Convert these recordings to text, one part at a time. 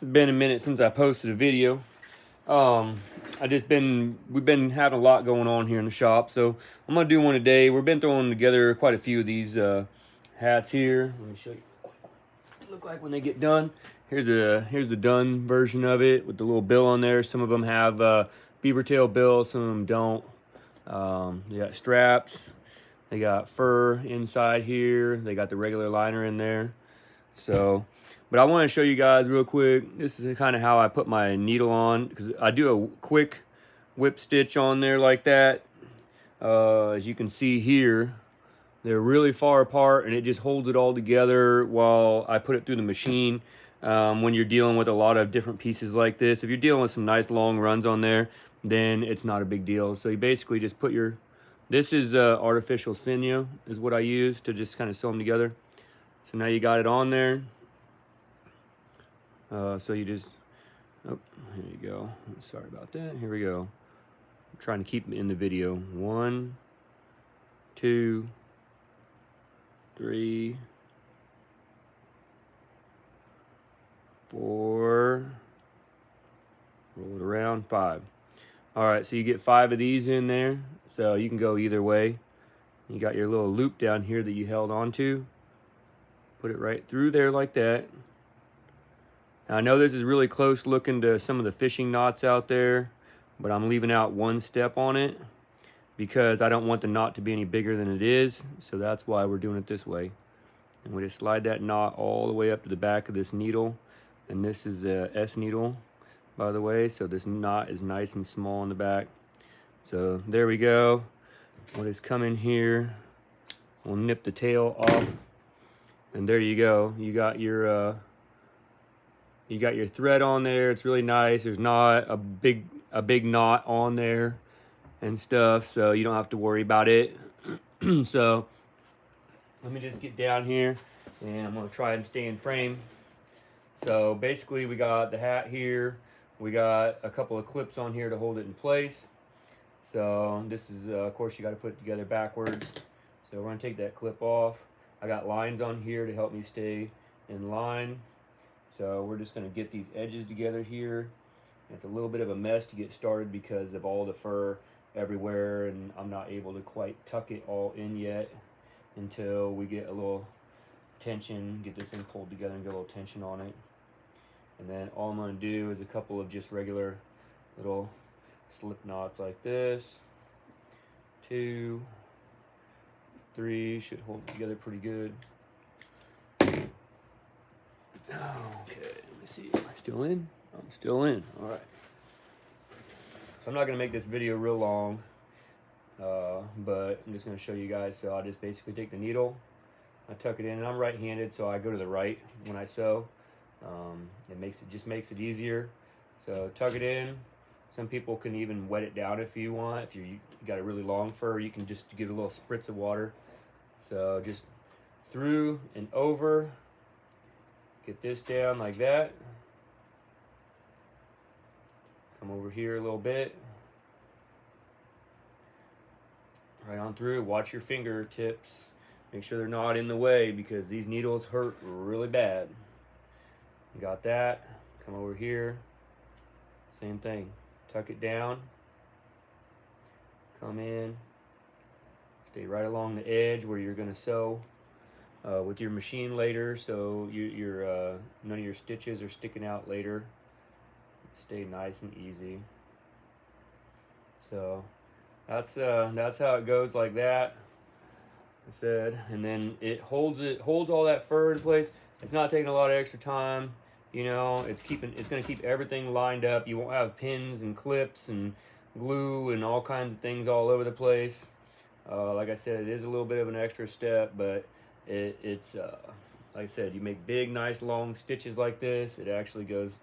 It's been a minute since I posted a video. We've been having a lot going on here in the shop, so I'm gonna do one today. We've been throwing together quite a few of these hats here. Let me show you what they look like when they get done. Here's the done version of it with the little bill on there. Some of them have beaver tail bill, some of them don't. They got straps. They got fur inside here. They got the regular liner in there. So, but I want to show you guys real quick. This is kind of how I put my needle on, because I do a quick whip stitch on there like that. As you can see here, they're really far apart, and it just holds it all together while I put it through the machine. When you're dealing with a lot of different pieces like this, if you're dealing with some nice long runs on there, then it's not a big deal. So you basically just put your, this is artificial sinew is what I use to just kind of sew them together. So now you got it on there. So you just, oh, here you go. Sorry about that. Here we go. I'm trying to keep them in the video. 1, 2, 3, 4. Roll it around. 5. All right, so you get 5 of these in there. So you can go either way. You got your little loop down here that you held onto. Put it right through there like that. Now, I know this is really close looking to some of the fishing knots out there, but I'm leaving out one step on it because I don't want the knot to be any bigger than it is. So that's why we're doing it this way. And we just slide that knot all the way up to the back of this needle. And this is a S needle, by the way. So this knot is nice and small in the back. So there we go. We'll just come in here. We'll nip the tail off. And there you go. You got your thread on there. It's really nice. There's not a big knot on there and stuff, so you don't have to worry about it. So let me just get down here, and I'm gonna try and stay in frame. So basically, we got the hat here. We got a couple of clips on here to hold it in place. So this is, of course, you got to put it together backwards. So we're gonna take that clip off. I got lines on here to help me stay in line. So we're just going to get these edges together here. It's a little bit of a mess to get started because of all the fur everywhere, and I'm not able to quite tuck it all in yet until we get a little tension, get this thing pulled together and get a little tension on it. And then all I'm going to do is a couple of just regular little slip knots like this. 2, 3, should hold it together pretty good. Okay, let me see. Am I still in? I'm still in. All right. So I'm not going to make this video real long, but I'm just going to show you guys. So I just basically take the needle, I tuck it in, and I'm right-handed, so I go to the right when I sew. It just makes it easier. So tuck it in. Some people can even wet it down if you want. If you got a really long fur, you can just give it a little spritz of water. So just through and over. Get this down like that. Come over here a little bit. Right on through. Watch your fingertips. Make sure they're not in the way because these needles hurt really bad. Got that. Come over here. Same thing. Tuck it down. Come in. Stay right along the edge where you're going to sew with your machine later, so none of your stitches are sticking out later. Stay nice and easy. So that's how it goes like that. I said, and then it holds all that fur in place. It's not taking a lot of extra time. You know, it's going to keep everything lined up. You won't have pins and clips and glue and all kinds of things all over the place. Like I said, it is a little bit of an extra step, but it's like I said, you make big, nice, long stitches like this. It actually goes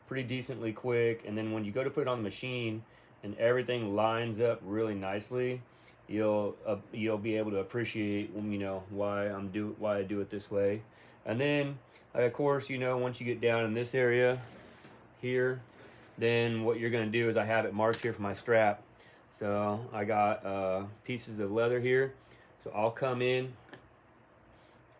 pretty decently quick. And then when you go to put it on the machine and everything lines up really nicely, you'll be able to appreciate, you know, why I do it this way. And then of course, you know, once you get down in this area here, then what you're going to do is I have it marked here for my strap. So I got pieces of leather here. So I'll come in,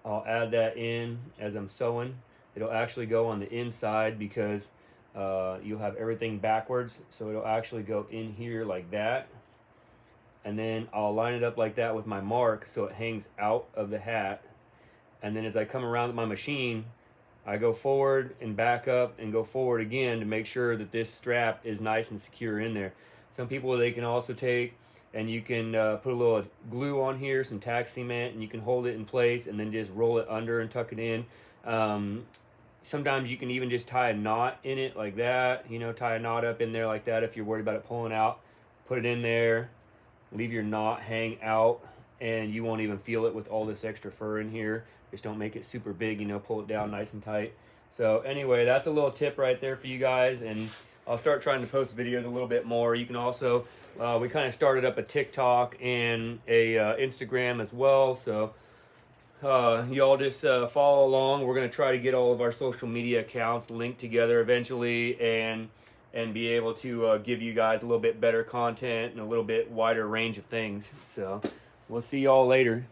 I'll add that in as I'm sewing. it'll actually go on the inside because you'll have everything backwards. So it'll actually go in here like that. And then I'll line it up like that with my mark so it hangs out of the hat. And then as I come around with my machine, I go forward and back up and go forward again to make sure that this strap is nice and secure in there. Some people, they can also take and you can put a little glue on here, some tack cement, and you can hold it in place and then just roll it under and tuck it in. Sometimes you can even just tie a knot in it like that, you know, tie a knot up in there like that if you're worried about it pulling out. Put it in there, leave your knot hang out, and you won't even feel it with all this extra fur in here. Just don't make it super big, you know, pull it down nice and tight. So anyway, that's a little tip right there for you guys, and I'll start trying to post videos a little bit more. You can also, we kind of started up a TikTok and a Instagram as well, so y'all just follow along. We're going to try to get all of our social media accounts linked together eventually, and be able to give you guys a little bit better content and a little bit wider range of things. So we'll see y'all later.